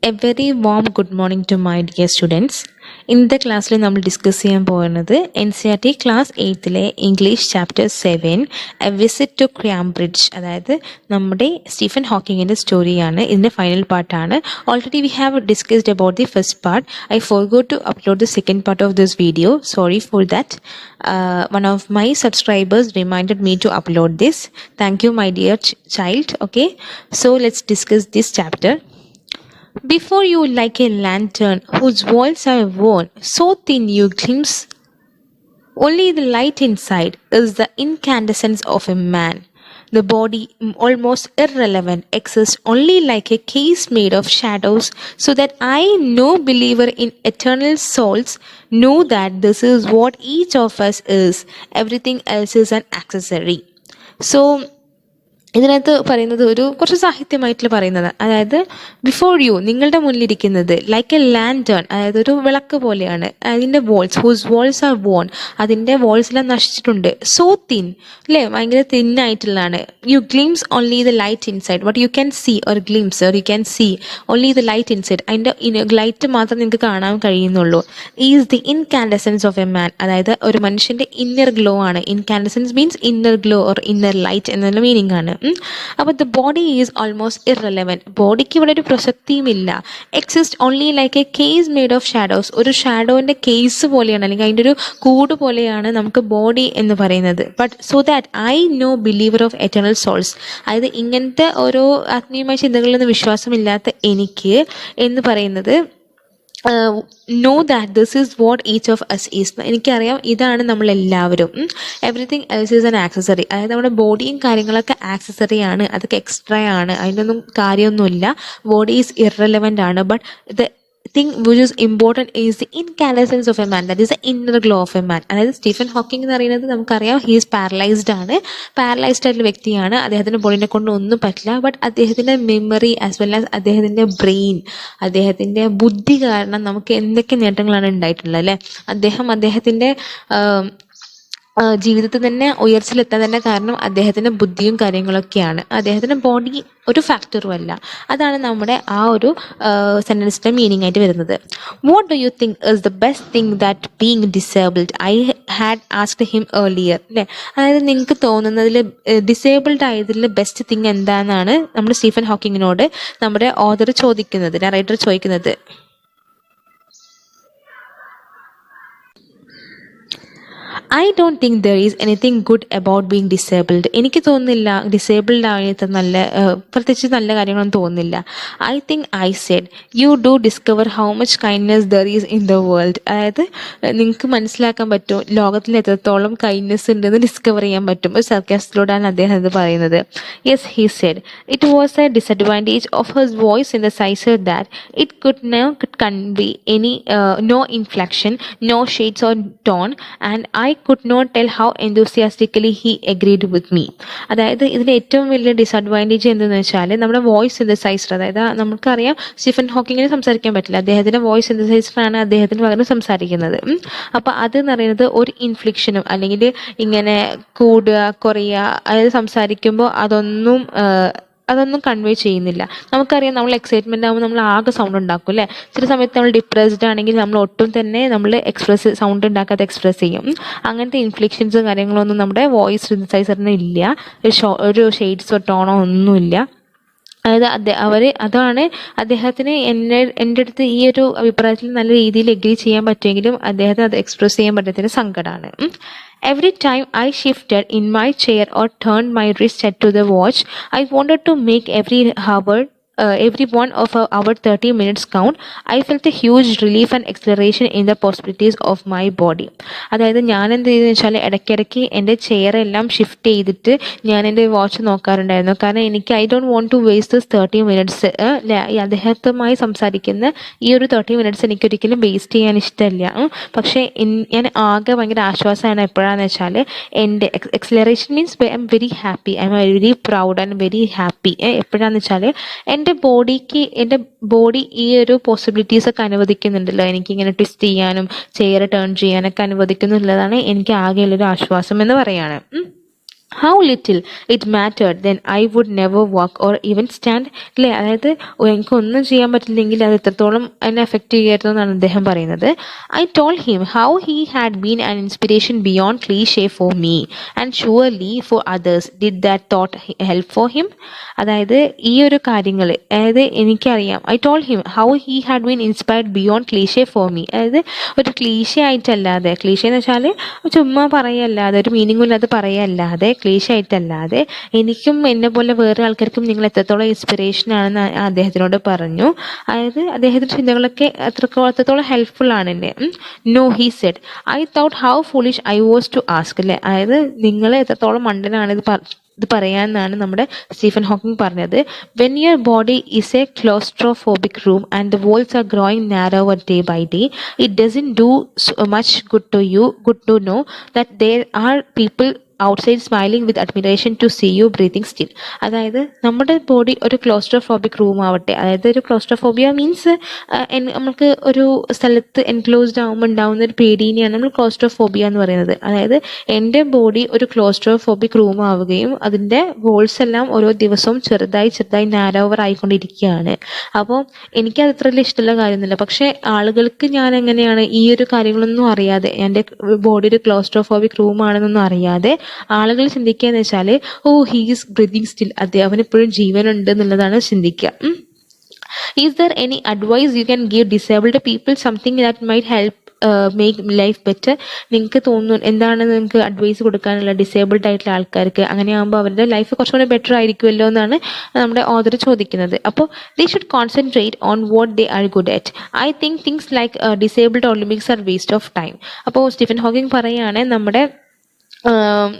A very warm good morning to my dear students. ഇന്നത്തെ ക്ലാസ്സിൽ നമ്മൾ ഡിസ്കസ് ചെയ്യാൻ പോകുന്നത് NCERT ക്ലാസ് 8ലെ English chapter 7 a visit to Cambridge, അതായത് നമ്മുടെ സ്റ്റീഫൻ ഹോക്കിങ്ങിൻ്റെ സ്റ്റോറിയാണ്. ഇതിൻ്റെ ഫൈനൽ പാർട്ടാണ്. Already we have discussed about the first part. I forgot to upload the second part of this video. Sorry for that. One of my subscribers reminded me to upload this. Thank you, my dear child. Okay, so let's discuss this chapter. Before you like a lantern whose walls are worn so thin you glimpse only the light inside is the incandescence of a man. The body, almost irrelevant, exists only like a case made of shadows, so that I, no believer in eternal souls, know that this is what each of us is. Everything else is an accessory. So ഇതിനകത്ത് പറയുന്നത് ഒരു കുറച്ച് സാഹിത്യമായിട്ടുള്ള പറയുന്നത്, അതായത് before you, നിങ്ങളുടെ മുന്നിലിരിക്കുന്നത് like A lantern, അതായത് ഒരു വിളക്ക് പോലെയാണ്. അതിൻ്റെ walls, whose walls are worn, അതിൻ്റെ വോൾസ് എല്ലാം നശിച്ചിട്ടുണ്ട്. സോ തിൻ, അല്ലേ, ഭയങ്കര തിന്നായിട്ടുള്ളതാണ്. You glimpse only the light inside, but you can see or glimpse or you can see only the light inside, അതിൻ്റെ ലൈറ്റ് മാത്രം നിങ്ങൾക്ക് കാണാൻ കഴിയുന്നുള്ളൂ. Is the incandescence of a man, അതായത് ഒരു മനുഷ്യൻ്റെ ഇന്നർ ഗ്ലോ ആണ്. Incandescence means inner glow or inner light എന്നുള്ള മീനിങ് ആണ്. അപ്പോൾ the body is almost irrelevant, ബോഡിക്ക് ഇവിടെ ഒരു പ്രസക്തിയുമില്ല. Exist only like a case made of shadows, ഒരു ഷാഡോൻ്റെ കേസ് പോലെയാണ്, അല്ലെങ്കിൽ അതിൻ്റെ ഒരു കൂട് പോലെയാണ് നമുക്ക് ബോഡി എന്ന് പറയുന്നത്. But so that I no believer of eternal souls, അതായത് ഇങ്ങനത്തെ ഓരോ ആത്മീയമായ ചിന്തകളിലൊന്നും വിശ്വാസമില്ലാത്ത എനിക്ക് എന്ന് പറയുന്നത് no that this is what each of us is, എനിക്കറിയാം ഇതാണ് നമ്മളെല്ലാവരും. Everything else is an accessory, അതായത് നമ്മുടെ ബോഡിയും കാര്യങ്ങളൊക്കെ ആക്സസറി ആണ്, അതൊക്കെ എക്സ്ട്രാ ആണ്, അതിനൊന്നും കാര്യമൊന്നുമില്ല. ബോഡി ഈസ് ഇറലവൻ്റ് ആണ്. But the thing which is important is the incandescence of a man, that is the inner glow of a man. അതായത് സ്റ്റീഫൻ ഹോക്കിംഗ് എന്ന് പറയുന്നത് നമുക്കറിയാം, ഹി ഈസ് പാരലൈസ്ഡ് ആണ്, പാരലൈസ്ഡ് ആയിട്ടുള്ള വ്യക്തിയാണ്. അദ്ദേഹത്തിൻ്റെ ബോഡിനെ കൊണ്ട് ഒന്നും പറ്റില്ല. ബട്ട് അദ്ദേഹത്തിൻ്റെ മെമ്മറി ആസ് വെൽ ആസ് അദ്ദേഹത്തിൻ്റെ ബ്രെയിൻ, അദ്ദേഹത്തിൻ്റെ ബുദ്ധി കാരണം നമുക്ക് എന്തൊക്കെ നേട്ടങ്ങളാണ് ഉണ്ടായിട്ടുള്ളത്, അല്ലേ. അദ്ദേഹത്തിൻ്റെ ജീവിതത്തിൽ തന്നെ ഉയർച്ചയിലെത്താൻ തന്നെ കാരണം അദ്ദേഹത്തിൻ്റെ ബുദ്ധിയും കാര്യങ്ങളൊക്കെയാണ്. അദ്ദേഹത്തിൻ്റെ ബോഡി ഒരു ഫാക്ടറും അല്ല. അതാണ് നമ്മുടെ ആ ഒരു സെൻറ്റൻസിൻ്റെ മീനിങ് ആയിട്ട് വരുന്നത്. What do you think is the best thing that being disabled I had asked him earlier, അല്ലേ. അതായത് നിങ്ങൾക്ക് തോന്നുന്നതിൽ ഡിസേബിൾഡ് ആയതിൽ ബെസ്റ്റ് തിങ് എന്താണെന്നാണ് നമ്മുടെ സ്റ്റീഫൻ ഹോക്കിങ്ങിനോട് നമ്മുടെ ഓഥർ ചോദിക്കുന്നത്, നറേറ്റർ ചോദിക്കുന്നത്. I don't think there is anything good about being disabled, എനിക്ക് തോന്നുന്നില്ല ഡിസേബിൾഡ് ആയിട്ട് പ്രത്യേകിച്ച് നല്ല കാര്യങ്ങളൊന്നും തോന്നുന്നില്ല. I think I said you do discover how much kindness there is in the world, അതായത് നിങ്ങൾക്ക് മനസ്സിലാക്കാൻ പറ്റും ലോകത്തിൽ എത്രത്തോളം കൈൻഡ്നെസ് ഉണ്ടെന്ന് ഡിസ്കവർ ചെയ്യാൻ പറ്റും. ഒരു സർക്കാസ്റ്റിലൂടെയാണ് അദ്ദേഹം ഇത് പറയുന്നത്. Yes, he said it was a disadvantage of his voice in the sizer that it could convey any no inflection, no shades or tone, and I could not tell how enthusiastically he agreed with me. അതായത് ഇതിൻ്റെ ഏറ്റവും വലിയ disadvantage എന്തെന്ന് വെച്ചാൽ നമ്മുടെ voice synthesiser, അതായത് നമുക്കറിയാം Stephen ഹോക്കിങ്ങിന് സംസാരിക്കാൻ പറ്റില്ല, അദ്ദേഹത്തിൻ്റെ വോയിസ് സിന്തസൈസറാണ് അദ്ദേഹത്തിന് പകരം സംസാരിക്കുന്നത്. അപ്പോൾ അതെന്ന് പറയുന്നത് ഒരു ഇൻഫ്ലിക്ഷനും അല്ലെങ്കിൽ ഇങ്ങനെ കൂടുക കുറയുക, അതായത് സംസാരിക്കുമ്പോൾ അതൊന്നും കൺവേ ചെയ്യുന്നില്ല. നമുക്കറിയാം നമ്മൾ എക്സൈറ്റ്മെൻ്റ് ആകുമ്പോൾ നമ്മൾ ആകെ സൗണ്ട് ഉണ്ടാക്കും, അല്ലേ. ചില സമയത്ത് നമ്മൾ ഡിപ്രസ്ഡ് ആണെങ്കിൽ നമ്മൾ ഒട്ടും തന്നെ നമ്മൾ സൗണ്ട് ഉണ്ടാക്കാതെ എക്സ്പ്രസ് ചെയ്യും. അങ്ങനത്തെ ഇൻഫ്ലിക്ഷൻസും കാര്യങ്ങളൊന്നും നമ്മുടെ വോയിസ് സിന്തസൈസറിന് ഇല്ല. ഒരു ഷെയ്ഡ്സോ ടോണോ ഒന്നുമില്ല. അതായത് അതാണ് അദ്ദേഹത്തിന് എൻ്റെ അടുത്ത് ഈ ഒരു അഭിപ്രായത്തിൽ നല്ല രീതിയിൽ എഗ്രി ചെയ്യാൻ പറ്റുമെങ്കിലും അദ്ദേഹത്തിന് അത് എക്സ്പ്രസ് ചെയ്യാൻ പറ്റത്തിൻ്റെ സങ്കടമാണ്. Every time I shifted in my chair or turned my wrist to the watch, I wanted to make every one of our 30 minutes count. I felt a huge relief and acceleration in the possibilities of my body. അതായത് ഞാൻ എന്ത് ചെയ്തെന്ന് വെച്ചാൽ ഇടയ്ക്കിടയ്ക്ക് എൻ്റെ ചെയറെല്ലാം shift ചെയ്തിട്ട് ഞാൻ എൻ്റെ വാച്ച് നോക്കാറുണ്ടായിരുന്നു. കാരണം എനിക്ക് I don't want to waste this 30 minutes, അദ്ദേഹത്തുമായി സംസാരിക്കുന്ന ഈ ഒരു 30 മിനിറ്റ്സ് എനിക്കൊരിക്കലും വേസ്റ്റ് ചെയ്യാൻ ഇഷ്ടമില്ല. പക്ഷേ ഞാൻ ആകെ ഭയങ്കര ആശ്വാസമാണ് എപ്പോഴാണെന്ന് വെച്ചാൽ എൻ്റെ acceleration means I am very happy, I am very proud and very happy. എപ്പോഴാണെന്ന് വെച്ചാൽ എൻ്റെ ബോഡി ഈ ഒരു പോസിബിലിറ്റീസൊക്കെ അനുവദിക്കുന്നുണ്ടല്ലോ, എനിക്കിങ്ങനെ ട്വിസ്റ്റ് ചെയ്യാനും ചെയർ ടേൺ ചെയ്യാനൊക്കെ അനുവദിക്കുന്നുള്ളതാണ് എനിക്ക് ആകെയുള്ളൊരു ആശ്വാസം എന്ന് പറയാണ്. How little it mattered then I would never walk or even stand. അല്ലേ, അതായത് എനിക്കൊന്നും ചെയ്യാൻ പറ്റില്ലെങ്കിൽ അത് എത്രത്തോളം എന്നെ എഫക്റ്റ് ചെയ്യായിരുന്നു എന്നാണ് അദ്ദേഹം പറയുന്നത്. I told him how he had been an inspiration beyond cliché for me and surely for others. Did that thought help for him? അതായത് ഈ ഒരു കാര്യങ്ങൾ, അതായത് എനിക്കറിയാം, I told him how he had been inspired beyond cliché for me. അതായത് ഒരു cliché ആയിട്ടല്ലാതെ, cliché എന്ന് വെച്ചാൽ ചുമ്മാ പറയല്ലാതെ, ഒരു മീനിങ്ങും ഇല്ലാതെ പറയല്ലാതെ, ക്ലീശ ആയിട്ടല്ലാതെ എനിക്കും എന്നെ പോലെ വേറെ ആൾക്കാർക്കും നിങ്ങൾ എത്രത്തോളം ഇൻസ്പിറേഷൻ ആണെന്ന് അദ്ദേഹത്തിനോട് പറഞ്ഞു. അതായത് അദ്ദേഹത്തിൻ്റെ ചിന്തകളൊക്കെ എത്രത്തോളം ഹെൽപ്ഫുൾ ആണ് എന്നെ. No, he said, I thought how foolish I was to ask. അല്ലേ, അതായത് നിങ്ങൾ എത്രത്തോളം മണ്ടനാണ് ഇത് പറയാമെന്നാണ് നമ്മുടെ സ്റ്റീഫൻ ഹോക്കിംഗ് പറഞ്ഞത്. When your body is a claustrophobic room and the walls are growing narrower day by day, it doesn't do so much good to know that there are people outside smiling with admiration to see you breathing still. അതായത് നമ്മുടെ body ഒരു claustrophobic room ആവട്ടെ, അതായത് ഒരു claustrophobia means നമുക്ക് ഒരു സ്ഥലത്ത് enclosed ആകുമ്പോൾ ഉണ്ടാകുന്ന ഒരു പേടിനെയാണ് നമ്മൾ ക്ലോസ്ട്രോഫോബിയ എന്ന് പറയുന്നത്. അതായത് എൻ്റെ ബോഡി ഒരു ക്ലോസ്ട്രോഫോബിക് റൂം ആവുകയും അതിൻ്റെ വോൾസ് എല്ലാം ഓരോ ദിവസവും ചെറുതായി നാരോവർ ആയിക്കൊണ്ടിരിക്കുകയാണ്. അപ്പോൾ എനിക്കത് അത്ര വലിയ ഇഷ്ടമുള്ള കാര്യമൊന്നുമില്ല. പക്ഷേ ആളുകൾക്ക് ഞാൻ എങ്ങനെയാണ് ഈ ഒരു കാര്യങ്ങളൊന്നും അറിയാതെ, എൻ്റെ ബോഡി ഒരു ക്ലോസ്ട്രോഫോബിക് റൂം ആണെന്നൊന്നും അറിയാതെ ആളുകൾ ചിന്തിക്കുക എന്ന് വെച്ചാൽ, ഓ ഹീസ് ബ്രീതിങ് സ്റ്റിൽ, അവൻ ഇപ്പോഴും ജീവനുണ്ട് എന്നുള്ളതാണ് ചിന്തിക്കുക. Is there any advice you can give disabled people, something that might help make life better? നിങ്ങൾക്ക് തോന്നുന്നു എന്താണ് നിങ്ങൾക്ക് അഡ്വൈസ് കൊടുക്കാനുള്ള ഡിസേബിൾഡ് ആയിട്ടുള്ള ആൾക്കാർക്ക്? അങ്ങനെയാകുമ്പോൾ അവരുടെ ലൈഫ് കുറച്ചുകൂടി ബെറ്റർ ആയിരിക്കുമല്ലോ എന്നാണ് നമ്മുടെ ഓതർ ചോദിക്കുന്നത്. അപ്പോൾ they should concentrate on what they are good at. I think things like disabled Olympics are waste of time. അപ്പോൾ സ്റ്റീഫൻ ഹോക്കിംഗ് പറയുകയാണ്,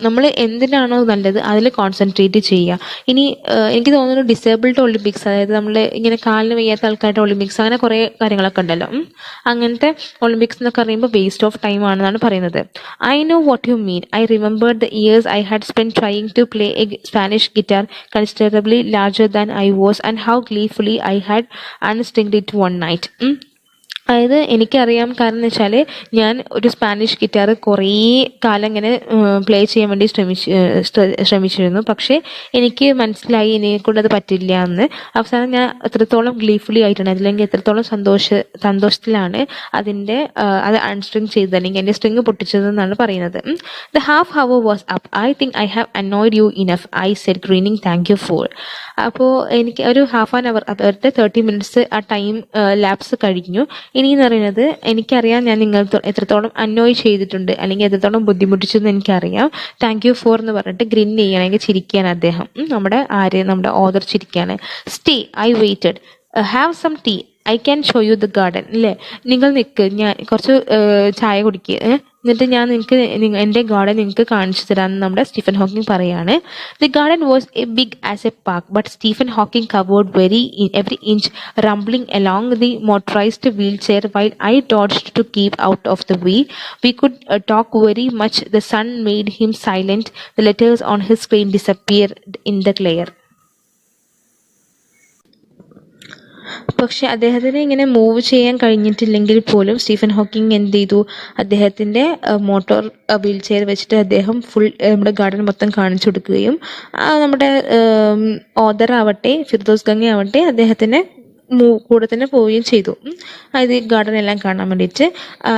നമ്മൾ എന്തിനാണോ നല്ലത് അതിൽ കോൺസെൻട്രേറ്റ് ചെയ്യുക. ഇനി എനിക്ക് തോന്നുന്നു ഡിസേബിൾഡ് ഒളിമ്പിക്സ്, അതായത് നമ്മൾ ഇങ്ങനെ കാലിന് വയ്യാത്ത ആൾക്കാരുടെ ഒളിമ്പിക്സ്, അങ്ങനെ കുറേ കാര്യങ്ങളൊക്കെ ഉണ്ടല്ലോ. അങ്ങനത്തെ ഒളിമ്പിക്സ് എന്നൊക്കെ പറയുമ്പോൾ വേസ്റ്റ് ഓഫ് ടൈം ആണെന്നാണ് പറയുന്നത്. I know what you mean. I remember the years I had spend trying to play a Spanish guitar considerably larger than I was and how gleefully I had unstrung it one night. അതായത് എനിക്കറിയാം, കാരണം എന്ന് വെച്ചാൽ ഞാൻ ഒരു Spanish guitar കുറേ കാലം ഇങ്ങനെ പ്ലേ ചെയ്യാൻ വേണ്ടി ശ്രമിച്ചിരുന്നു. പക്ഷേ എനിക്ക് മനസ്സിലായി എന്നെക്കൊണ്ട് അത് പറ്റില്ല എന്ന്. അവസാനം ഞാൻ എത്രത്തോളം ഗ്ലീഫുള്ളി ആയിട്ടാണ്, അല്ലെങ്കിൽ എത്രത്തോളം സന്തോഷത്തിലാണ് അത് അൺസ്ട്രിങ് ചെയ്തത്, അല്ലെങ്കിൽ എൻ്റെ സ്ട്രിങ് പൊട്ടിച്ചതെന്നാണ് പറയുന്നത്. The half hour was up. I think I have annoyed you enough, I said grinning thank you for. അപ്പോൾ എനിക്ക് ഒരു ഹാഫ് ആൻ അവർ, അവരുടെ 30 minutes ആ ടൈം ലാപ്സ് കഴിഞ്ഞു. ഇനി എന്ന് പറയുന്നത്, എനിക്കറിയാം ഞാൻ നിങ്ങൾക്ക് എത്രത്തോളം അനോയ് ചെയ്തിട്ടുണ്ട് അല്ലെങ്കിൽ എത്രത്തോളം ബുദ്ധിമുട്ടിച്ചെന്ന് എനിക്കറിയാം. താങ്ക് യു ഫോർ എന്ന് പറഞ്ഞിട്ട് ഗ്രിൻ ചെയ്യണമെങ്കിൽ ചിരിക്കുകയാണ് അദ്ദേഹം. നമ്മുടെ ഓതർ ചിരിക്കുകയാണ്. Stay, I waited, have some tea, I can show you the garden. അല്ലേ, നിങ്ങൾ നിൽക്ക്, ഞാൻ കുറച്ച് ചായ കുടിക്കുക, എന്നിട്ട് ഞാൻ നിങ്ങൾക്ക് എൻ്റെ ഗാർഡൻ നിങ്ങൾക്ക് കാണിച്ചു തരാമെന്ന് നമ്മുടെ സ്റ്റീഫൻ ഹോക്കിംഗ് പറയാണ്. The garden was a big as a park, but Stephen Hawking covered every inch, rumbling along the motorized wheelchair while I dodged to keep out of the way. We could talk very much. The sun made him silent. The letters on his screen disappeared in the glare. പക്ഷെ അദ്ദേഹത്തിന് ഇങ്ങനെ move ചെയ്യാൻ കഴിഞ്ഞിട്ടില്ലെങ്കിൽ പോലും Stephen Hawking എന്ത് ചെയ്തു, അദ്ദേഹത്തിൻ്റെ motor wheel chair വെച്ചിട്ട് അദ്ദേഹം ഫുൾ നമ്മുടെ ഗാർഡൻ മൊത്തം കാണിച്ചു കൊടുക്കുകയും നമ്മുടെ ഓദർ ആവട്ടെ, ഫിർദോസ് ഗംഗ ആവട്ടെ, അദ്ദേഹത്തിന് കൂടെ തന്നെ പോവുകയും ചെയ്തു. അതായത് ഗാർഡൻ എല്ലാം കാണാൻ വേണ്ടിയിട്ട്.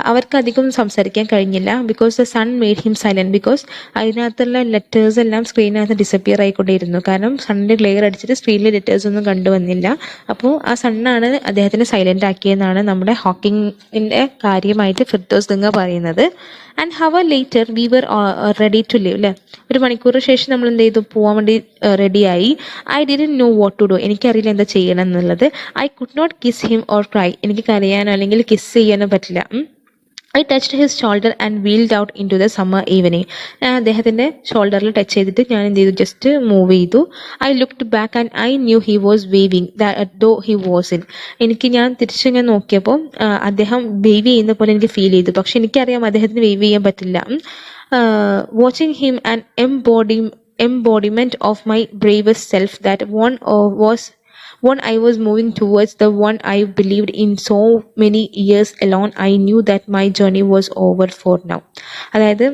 അവർക്ക് അധികം സംസാരിക്കാൻ കഴിഞ്ഞില്ല. Because the sun made him silent. Because അതിനകത്തുള്ള ലെറ്റേഴ്സ് എല്ലാം സ്ക്രീനകത്ത് ഡിസപ്പിയർ ആയിക്കൊണ്ടിരുന്നു. കാരണം സണ്ണിൻ്റെ ഗ്ലെയർ അടിച്ചിട്ട് സ്ക്രീനിലെ ലെറ്റേഴ്സ് ഒന്നും കണ്ടുവന്നില്ല. അപ്പോൾ ആ സണ്ണാണ് അദ്ദേഹത്തിന് സൈലൻ്റ് ആക്കിയെന്നാണ് നമ്മുടെ ഹോക്കിങ്ങിൻ്റെ കാര്യമായിട്ട് ഫിർദോസ് ഗംഗ പറയുന്നത്. And hour later we were ready to leave. അല്ലേ, ഒരു മണിക്കൂർ ശേഷം നമ്മൾ എന്ത് ചെയ്തു, പോകാൻ വേണ്ടി റെഡിയായി. I didn't know what to do. എനിക്കറിയില്ല എന്താ ചെയ്യണം എന്നുള്ളത്. I could not kiss him or cry. എനിക്ക് കരയാനോ അല്ലെങ്കിൽ കിസ് ചെയ്യാനോ പറ്റില്ല. I touched his shoulder and wheeled out into the summer evening. ഞാൻ അദ്ദേഹത്തിൻ്റെ ഷോൾഡറിൽ ടച്ച് ചെയ്തിട്ട് ഞാൻ എന്ത് ചെയ്തു, ജസ്റ്റ് മൂവ് ചെയ്തു. I looked back and I knew he was waving though he was in. ഞാൻ തിരിച്ചിങ്ങനെ നോക്കിയപ്പോൾ അദ്ദേഹം വേവ് ചെയ്യുന്ന പോലെ എനിക്ക് ഫീൽ ചെയ്തു. പക്ഷെ എനിക്കറിയാം അദ്ദേഹത്തിന് വേവ് ചെയ്യാൻ പറ്റില്ല. Watching him an embodiment of my bravest self, that one I was moving towards, the one I believed in so many years alone. I knew that my journey was over for now. അതായത്